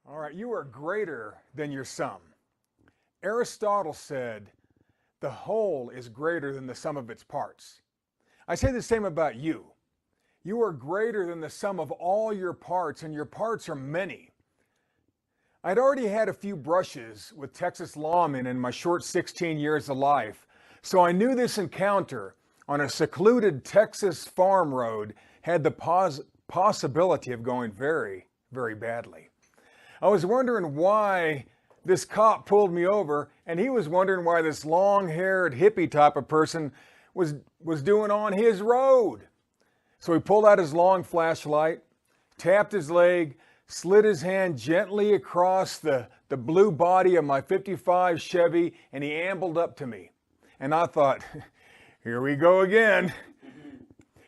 All right, you are greater than your sum. Aristotle said, the whole is greater than the sum of its parts. I say the same about you. You are greater than the sum of all your parts, and your parts are many. I'd already had a few brushes with Texas lawmen in my short 16 years of life, so I knew this encounter on a secluded Texas farm road had the possibility of going very, very badly. I was wondering why this cop pulled me over, and he was wondering why this long-haired hippie type of person was doing on his road. So he pulled out his long flashlight, tapped his leg, slid his hand gently across the blue body of my 55 Chevy, and he ambled up to me. And I thought, here we go again.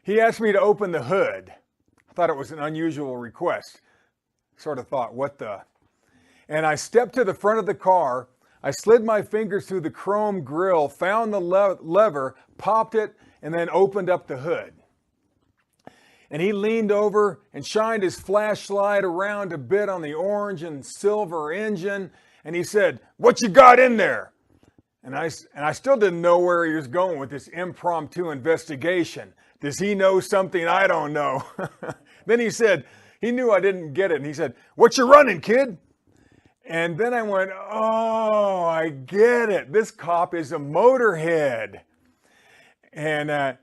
He asked me to open the hood. I thought it was an unusual request. Sort of thought, what the? And I stepped to the front of the car. I slid my fingers through the chrome grille, found the lever, popped it, and then opened up the hood. And he leaned over and shined his flashlight around a bit on the orange and silver engine. And he said, "What you got in there?" And I still didn't know where he was going with this impromptu investigation. Does he know something I don't know? Then he said, he knew I didn't get it. And he said, "What you running, kid?" And then I went, oh, I get it. This cop is a motorhead. And I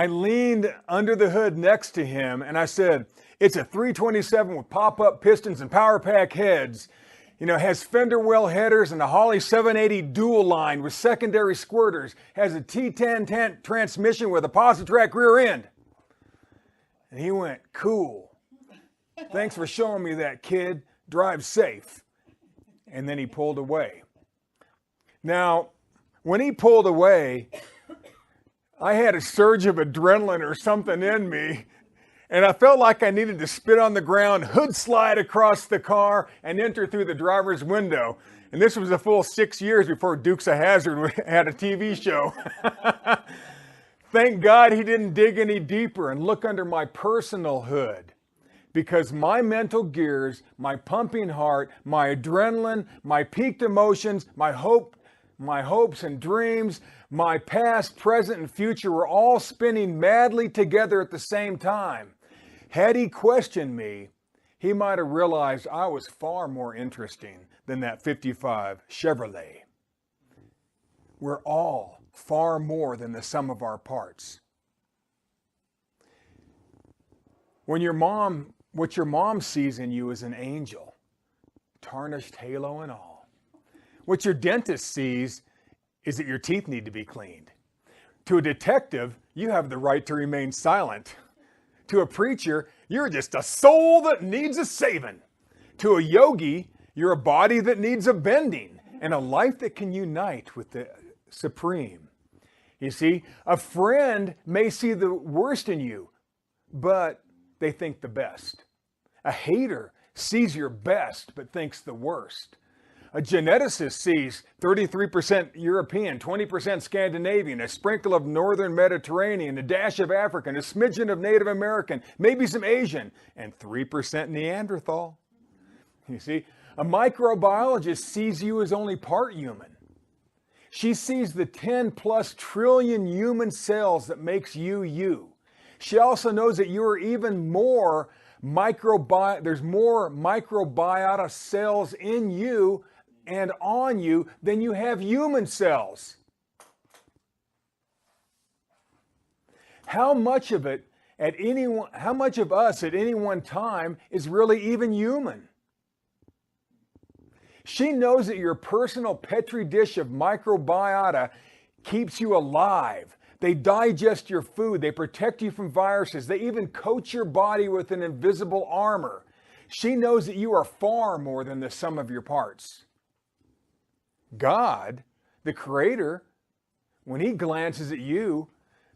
leaned under the hood next to him and I said, "It's a 327 with pop-up pistons and power pack heads. You know, has fender well headers and a Holley 780 dual line with secondary squirters. Has a T10 transmission with a Positrack rear end." And he went, "Cool. Thanks for showing me that, kid. Drive safe." And then he pulled away. Now, when he pulled away, I had a surge of adrenaline or something in me, and I felt like I needed to spit on the ground, hood slide across the car, and enter through the driver's window. And this was a full 6 years before Dukes of Hazzard had a TV show. Thank God he didn't dig any deeper and look under my personal hood, because my mental gears, my pumping heart, my adrenaline, my peaked emotions, my hopes and dreams, my past, present, and future were all spinning madly together at the same time. Had he questioned me, he might have realized I was far more interesting than that 55 Chevrolet. We're all far more than the sum of our parts. What your mom sees in you is an angel, tarnished halo and all. What your dentist sees is that your teeth need to be cleaned. To a detective, you have the right to remain silent. To a preacher, you're just a soul that needs a saving. To a yogi, you're a body that needs a bending and a life that can unite with the supreme. You see, a friend may see the worst in you, but they think the best. A hater sees your best, but thinks the worst. A geneticist sees 33% European, 20% Scandinavian, a sprinkle of Northern Mediterranean, a dash of African, a smidgen of Native American, maybe some Asian, and 3% Neanderthal. You see, a microbiologist sees you as only part human. She sees the 10+ trillion human cells that makes you you. She also knows that you are even more there's more microbiota cells in you and on you than you have human cells. How much of us at any one time is really even human? She knows that your personal petri dish of microbiota keeps you alive. They digest your food. They protect you from viruses. They even coat your body with an invisible armor. She knows that you are far more than the sum of your parts. God, the Creator, when He glances at you,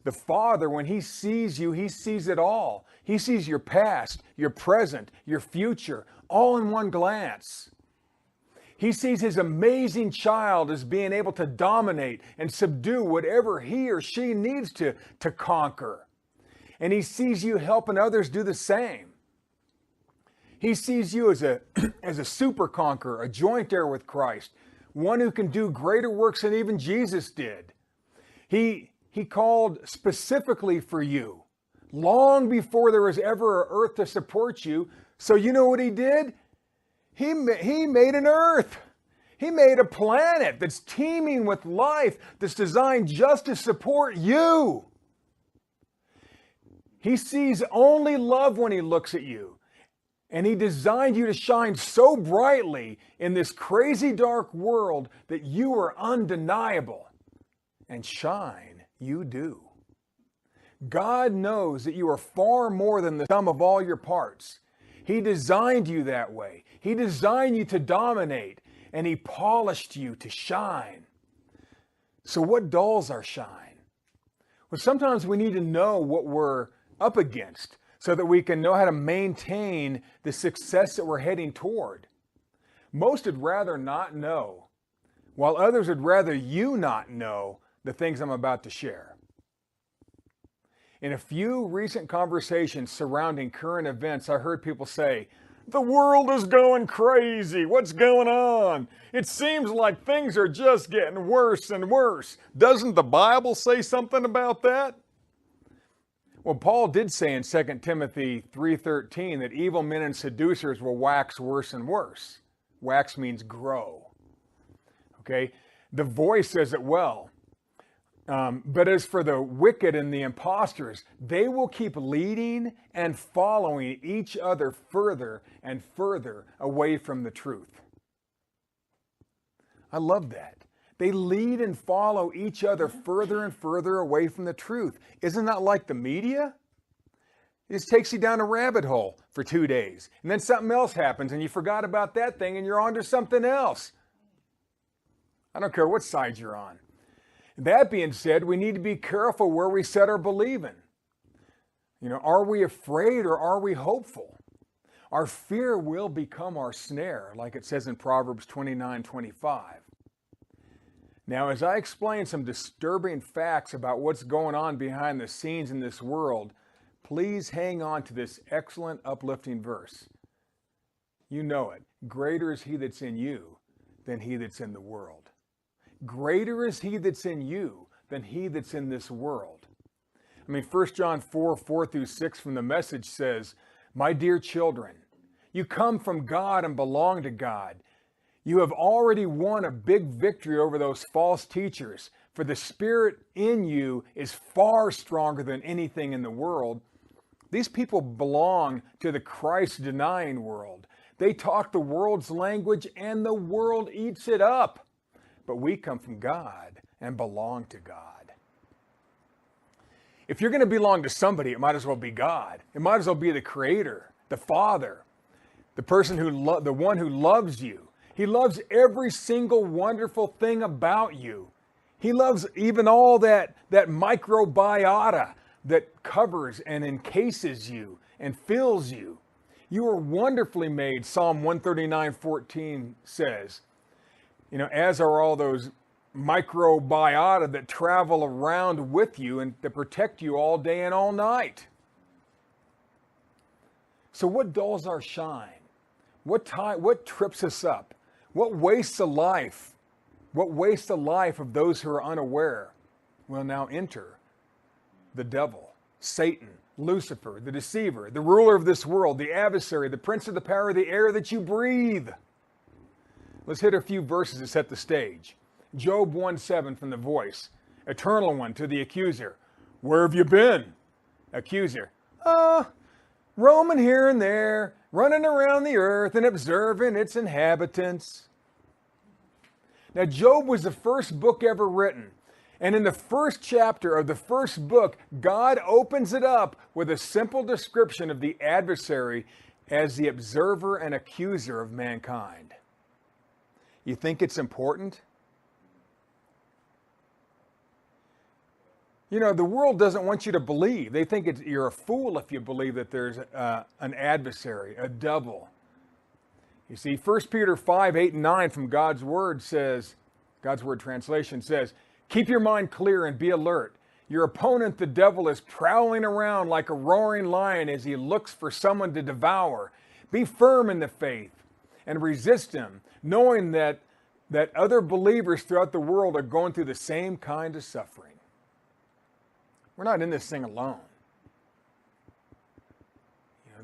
the Father, when He sees you, He sees it all. He sees your past, your present, your future, all in one glance. He sees His amazing child as being able to dominate and subdue whatever he or she needs to conquer. And He sees you helping others do the same. He sees you as a, as a super conqueror, a joint heir with Christ, one who can do greater works than even Jesus did. He called specifically for you, long before there was ever an earth to support you. So you know what he did? He made an earth. He made a planet that's teeming with life, that's designed just to support you. He sees only love when he looks at you. And he designed you to shine so brightly in this crazy dark world that you are undeniable. And shine, you do. God knows that you are far more than the sum of all your parts. He designed you that way. He designed you to dominate, and he polished you to shine. So what dulls our shine? Well, sometimes we need to know what we're up against so that we can know how to maintain the success that we're heading toward. Most would rather not know, while others would rather you not know the things I'm about to share. In a few recent conversations surrounding current events, I heard people say, "The world is going crazy. What's going on? It seems like things are just getting worse and worse. Doesn't the Bible say something about that?" Well, Paul did say in 2 Timothy 3:13 that evil men and seducers will wax worse and worse. Wax means grow. Okay? The Voice says it well. But as for the wicked and the impostors, they will keep leading and following each other further and further away from the truth. I love that. They lead and follow each other further and further away from the truth. Isn't that like the media? It just takes you down a rabbit hole for 2 days. And then something else happens and you forgot about that thing and you're on to something else. I don't care what side you're on. That being said, we need to be careful where we set our believing. You know, are we afraid or are we hopeful? Our fear will become our snare, like it says in Proverbs 29:25. Now, as I explain some disturbing facts about what's going on behind the scenes in this world, please hang on to this excellent, uplifting verse. You know it. Greater is he that's in you than he that's in the world. Greater is he that's in you than he that's in this world. I mean, 1 John 4:4-6 from the Message says, "My dear children, you come from God and belong to God. You have already won a big victory over those false teachers, for the Spirit in you is far stronger than anything in the world." These people belong to the Christ-denying world. They talk the world's language and the world eats it up. But we come from God and belong to God. If you're going to belong to somebody, it might as well be God. It might as well be the Creator, the Father, the person the one who loves you. He loves every single wonderful thing about you. He loves even all that microbiota that covers and encases you and fills you. You are wonderfully made, Psalm 139:14 says. You know, as are all those microbiota that travel around with you and that protect you all day and all night. So what dulls our shine? What trips us up? What wastes a life? What wastes the life of those who are unaware? Well, now enter the devil, Satan, Lucifer, the deceiver, the ruler of this world, the adversary, the prince of the power of the air that you breathe. Let's hit a few verses to set the stage. Job 1:7 from the Voice. Eternal One to the accuser. "Where have you been?" Accuser. Roaming here and there, running around the earth and observing its inhabitants." Now, Job was the first book ever written. And in the first chapter of the first book, God opens it up with a simple description of the adversary as the observer and accuser of mankind. You think it's important? You know, the world doesn't want you to believe. They think you're a fool if you believe that there's an adversary, a devil. You see, 1 Peter 5:8-9 from God's Word says, God's Word translation says, "Keep your mind clear and be alert. Your opponent, the devil, is prowling around like a roaring lion as he looks for someone to devour. Be firm in the faith and resist him, knowing that other believers throughout the world are going through the same kind of suffering. We're not in this thing alone.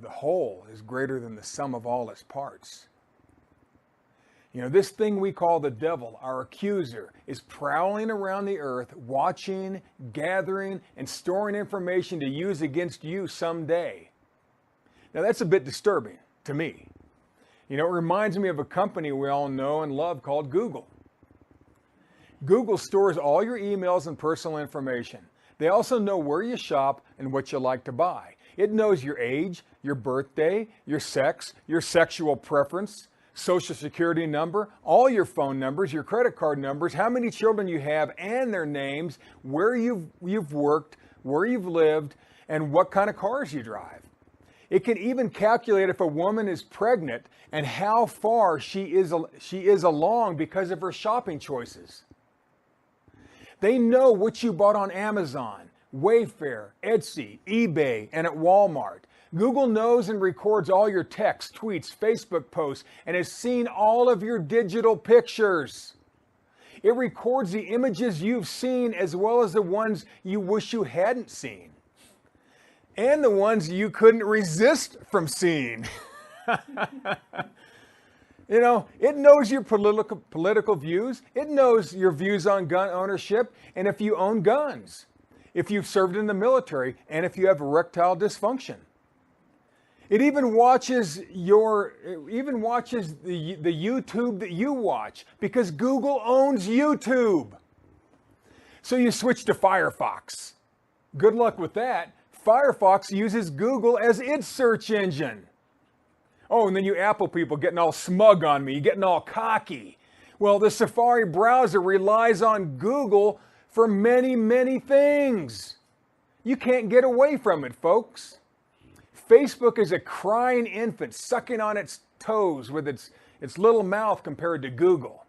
The whole is greater than the sum of all its parts. This thing we call the devil, our accuser, is prowling around the earth, watching, gathering, and storing information to use against you someday. Now that's a bit disturbing to me. It reminds me of a company we all know and love called Google. Google stores all your emails and personal information. They also know where you shop and what you like to buy. It knows your age, your birthday, your sex, your sexual preference, social security number, all your phone numbers, your credit card numbers, how many children you have and their names, where you've worked, where you've lived, and what kind of cars you drive. It can even calculate if a woman is pregnant and how far she is along because of her shopping choices. They know what you bought on Amazon, Wayfair, Etsy, eBay, and at Walmart. Google knows and records all your texts, tweets, Facebook posts, and has seen all of your digital pictures. It records the images you've seen as well as the ones you wish you hadn't seen, and the ones you couldn't resist from seeing. It knows your political views. It knows your views on gun ownership and if you own guns, if you've served in the military, and if you have erectile dysfunction. It even watches the YouTube that you watch because Google owns YouTube. So you switch to Firefox. Good luck with that. Firefox uses Google as its search engine. Oh, and then you Apple people getting all smug on me, getting all cocky. Well, the Safari browser relies on Google for many, many things. You can't get away from it, folks. Facebook is a crying infant sucking on its toes with its little mouth compared to Google.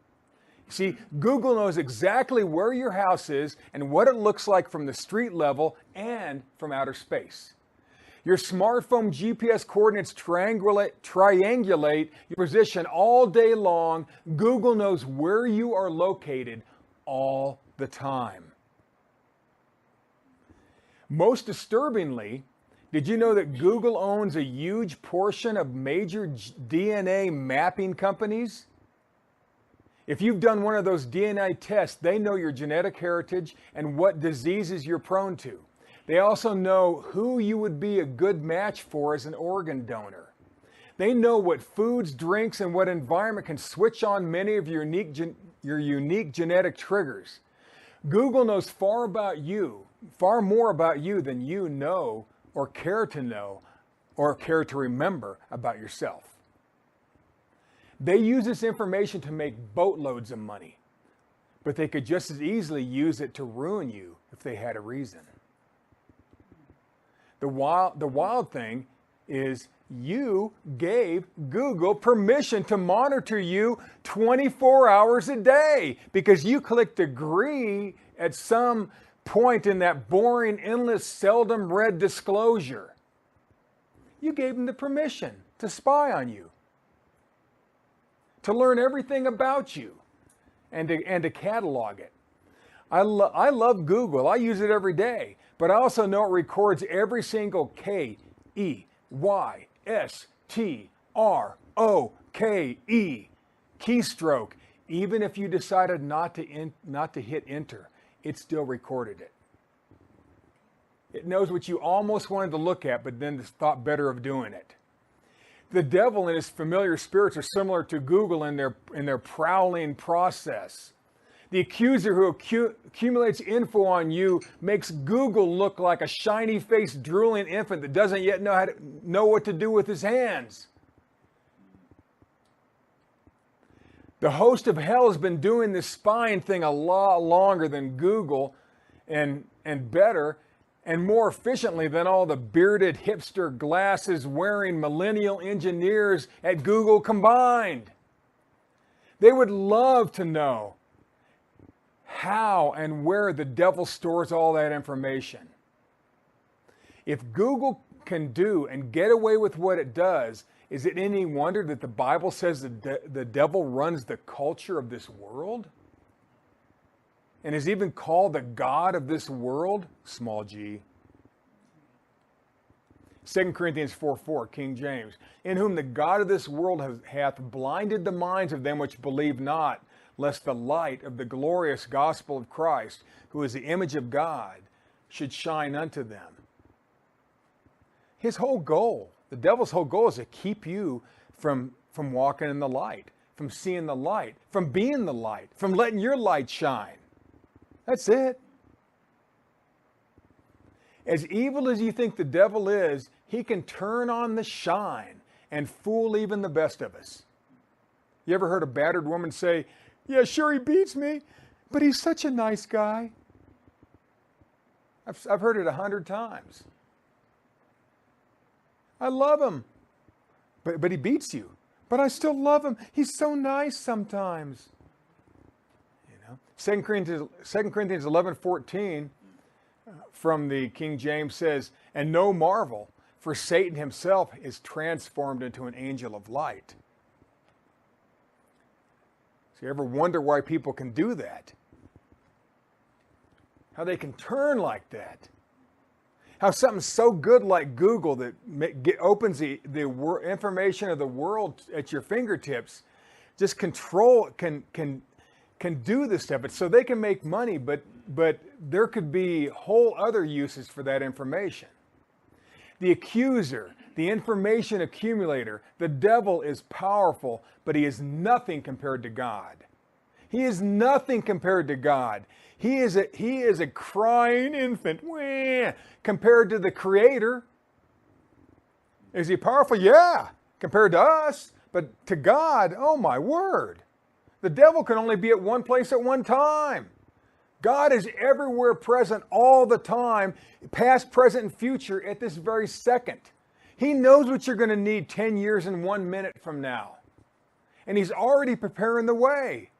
See, Google knows exactly where your house is and what it looks like from the street level and from outer space. Your smartphone GPS coordinates triangulate your position all day long. Google knows where you are located all the time. Most disturbingly, did you know that Google owns a huge portion of major DNA mapping companies? If you've done one of those DNA tests, they know your genetic heritage and what diseases you're prone to. They also know who you would be a good match for as an organ donor. They know what foods, drinks, and what environment can switch on many of your unique genetic triggers. Google knows far more about you than you know or care to remember about yourself. They use this information to make boatloads of money, but they could just as easily use it to ruin you if they had a reason. The wild thing is you gave Google permission to monitor you 24 hours a day because you clicked agree at some point in that boring, endless, seldom read disclosure. You gave them the permission to spy on you, to learn everything about you, and to catalog it. I love Google. I use it every day, but I also know it records every single KEYSTROKE keystroke. Even if you decided not to hit enter, it still recorded it. It knows what you almost wanted to look at, but then thought better of doing it. The devil and his familiar spirits are similar to Google in their prowling process. The accuser who accumulates info on you makes Google look like a shiny-faced, drooling infant that doesn't yet know what to do with his hands. The host of hell has been doing this spying thing a lot longer than Google, and better and more efficiently than all the bearded hipster glasses-wearing millennial engineers at Google combined. They would love to know how and where the devil stores all that information. If Google can do and get away with what it does, Is it any wonder that the Bible says the devil runs the culture of this world? And is even called the God of this world, small g. 2 Corinthians 4:4, King James, in whom the God of this world hath blinded the minds of them which believe not, lest the light of the glorious gospel of Christ, who is the image of God, should shine unto them. His whole goal, the devil's whole goal, is to keep you from walking in the light, from seeing the light, from being the light, from letting your light shine. That's it. As evil as you think the devil is, he can turn on the shine and fool even the best of us. You ever heard a battered woman say, "Yeah, sure, he beats me, but he's such a nice guy"? I've heard it 100 times. I love him, but he beats you. But I still love him. He's so nice sometimes. You know, 2 Corinthians 11:14 from the King James says, "And no marvel, for Satan himself is transformed into an angel of light." So you ever wonder why people can do that? How they can turn like that? How something so good like Google that opens the information of the world at your fingertips just can do this stuff. But so they can make money, but there could be whole other uses for that information. The accuser, the information accumulator, the devil is powerful, but he is nothing compared to God. He is nothing compared to God. He is a crying infant compared to the Creator. Is he powerful? Yeah, compared to us. But to God, oh my word. The devil can only be at one place at one time. God is everywhere present all the time, past, present, and future at this very second. He knows what you're going to need 10 years and 1 minute from now. And he's already preparing the way.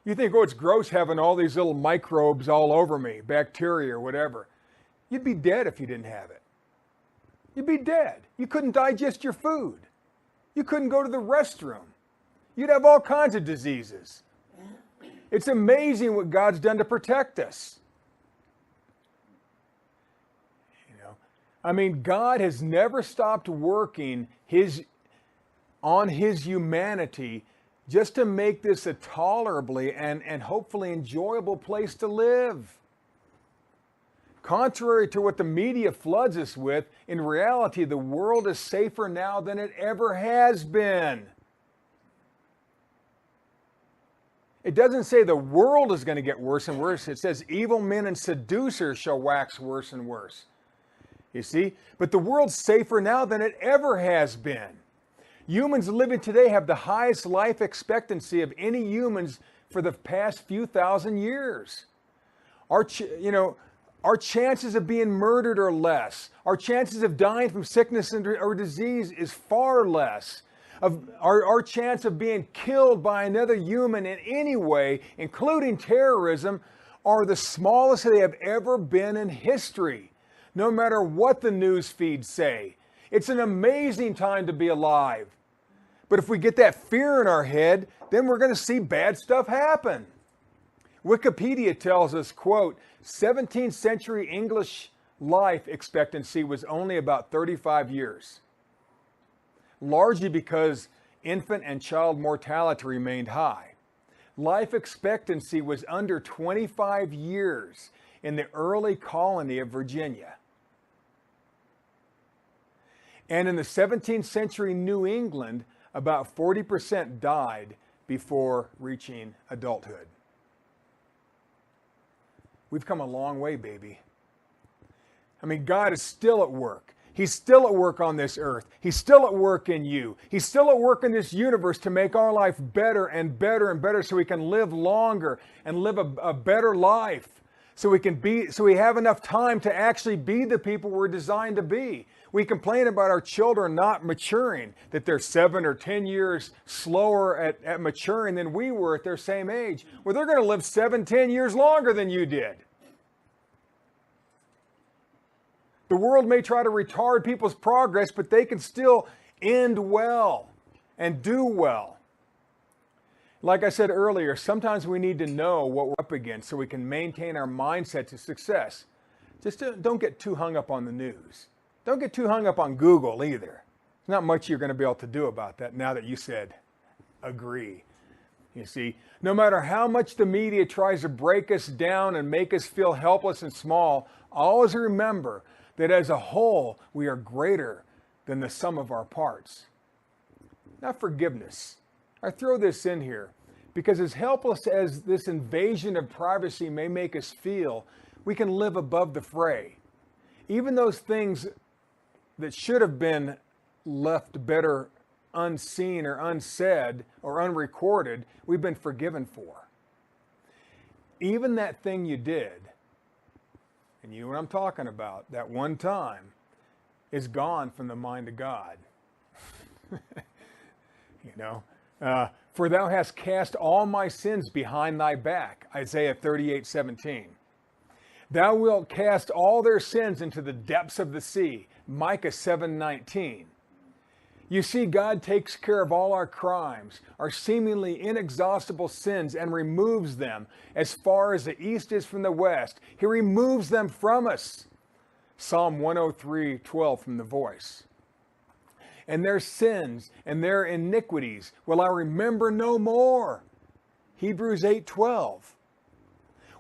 You think, oh, it's gross having all these little microbes all over me, bacteria or whatever. You'd be dead if you didn't have it. You'd be dead. You couldn't digest your food. You couldn't go to the restroom. You'd have all kinds of diseases. It's amazing what God's done to protect us. You know, I mean, God has never stopped working on his humanity just to make this a tolerably and hopefully enjoyable place to live. Contrary to what the media floods us with, in reality, the world is safer now than it ever has been. It doesn't say the world is going to get worse and worse. It says evil men and seducers shall wax worse and worse. You see? But the world's safer now than it ever has been. Humans living today have the highest life expectancy of any humans for the past few thousand years. Our chances of being murdered are less. Our chances of dying from sickness or disease is far less. Our chance of being killed by another human in any way, including terrorism, are the smallest they have ever been in history, no matter what the news feeds say. It's an amazing time to be alive. But if we get that fear in our head, then we're going to see bad stuff happen. Wikipedia tells us, quote, 17th century English life expectancy was only about 35 years, largely because infant and child mortality remained high. Life expectancy was under 25 years in the early colony of Virginia. And in the 17th century New England, about 40% died before reaching adulthood. We've come a long way, baby. I mean, God is still at work. He's still at work on this earth. He's still at work in you. He's still at work in this universe to make our life better and better and better so we can live longer and live a better life. So we have enough time to actually be the people we're designed to be. We complain about our children not maturing, that they're 7 or 10 years slower at maturing than we were at their same age. Well, they're going to live 7, 10 years longer than you did. The world may try to retard people's progress, but they can still end well and do well. Like I said earlier, sometimes we need to know what we're up against so we can maintain our mindset to success. Just don't get too hung up on the news. Don't get too hung up on Google either. There's not much you're going to be able to do about that now that you said agree. You see, no matter how much the media tries to break us down and make us feel helpless and small, always remember that as a whole, we are greater than the sum of our parts. Now, forgiveness. I throw this in here because as helpless as this invasion of privacy may make us feel, we can live above the fray. Even those things that should have been left better unseen or unsaid or unrecorded, we've been forgiven for. Even that thing you did, and you know what I'm talking about, that one time, is gone from the mind of God. For thou hast cast all my sins behind thy back, Isaiah 38:17. Thou wilt cast all their sins into the depths of the sea, Micah 7:19. You see, God takes care of all our crimes, our seemingly inexhaustible sins, and removes them as far as the east is from the west. He removes them from us. Psalm 103:12 from the Voice. And their sins and their iniquities will I remember no more. Hebrews 8:12.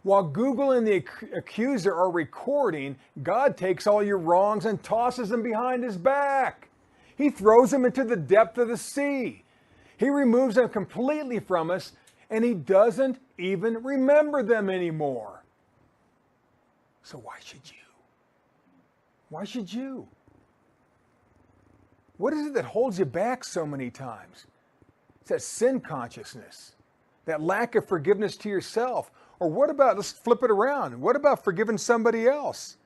While Google and the accuser are recording, God takes all your wrongs and tosses them behind his back. He throws them into the depth of the sea. He removes them completely from us, and he doesn't even remember them anymore. So why should you? Why should you? What is it that holds you back so many times? It's that sin consciousness, that lack of forgiveness to yourself. Or what about, let's flip it around. What about forgiving somebody else?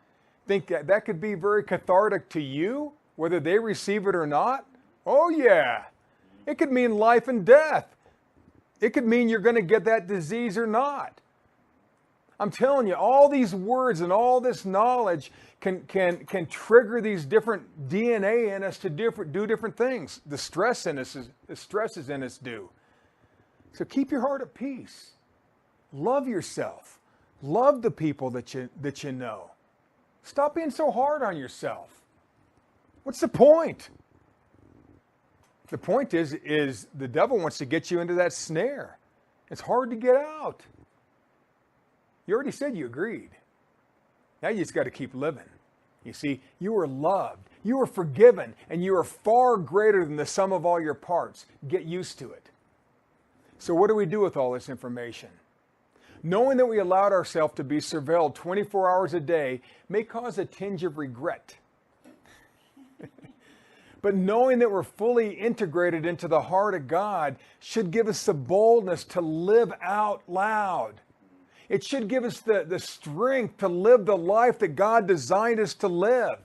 Think that could be very cathartic to you, whether they receive it or not? Oh yeah. It could mean life and death. It could mean you're going to get that disease or not. I'm telling you, all these words and all this knowledge can trigger these different DNA in us to do different things. The stresses in us do. So keep your heart at peace. Love yourself. Love the people that you know. Stop being so hard on yourself. What's the point? The point is the devil wants to get you into that snare. It's hard to get out. You already said you agreed. Now you just got to keep living. You see, you are loved, you are forgiven, and you are far greater than the sum of all your parts. Get used to it. So what do we do with all this information? Knowing that we allowed ourselves to be surveilled 24 hours a day may cause a tinge of regret. But knowing that we're fully integrated into the heart of God should give us the boldness to live out loud. It should give us the strength to live the life that God designed us to live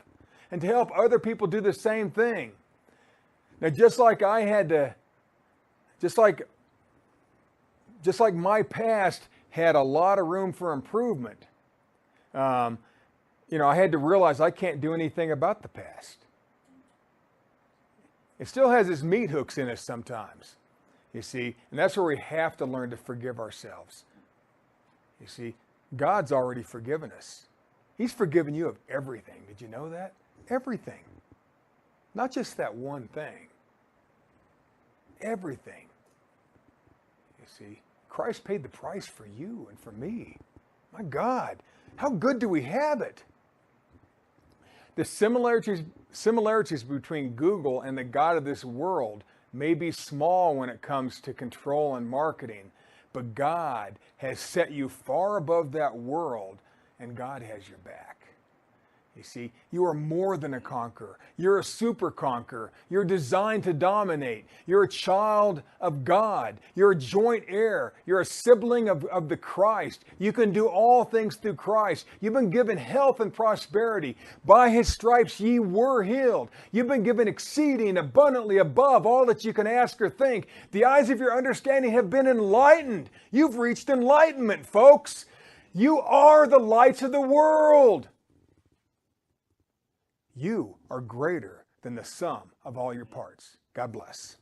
and to help other people do the same thing. Now, just like my past had a lot of room for improvement, I had to realize I can't do anything about the past. It still has its meat hooks in us sometimes, you see, and that's where we have to learn to forgive ourselves. You see, God's already forgiven us. He's forgiven you of everything. Did you know that? Everything. Not just that one thing. Everything. You see, Christ paid the price for you and for me. My God, how good do we have it? The similarities between Google and the God of this world may be small when it comes to control and marketing, but God has set you far above that world, and God has your back. You see, you are more than a conqueror. You're a super conqueror. You're designed to dominate. You're a child of God. You're a joint heir. You're a sibling of the Christ. You can do all things through Christ. You've been given health and prosperity. By his stripes ye were healed. You've been given exceeding abundantly above all that you can ask or think. The eyes of your understanding have been enlightened. You've reached enlightenment, folks. You are the lights of the world. You are greater than the sum of all your parts. God bless.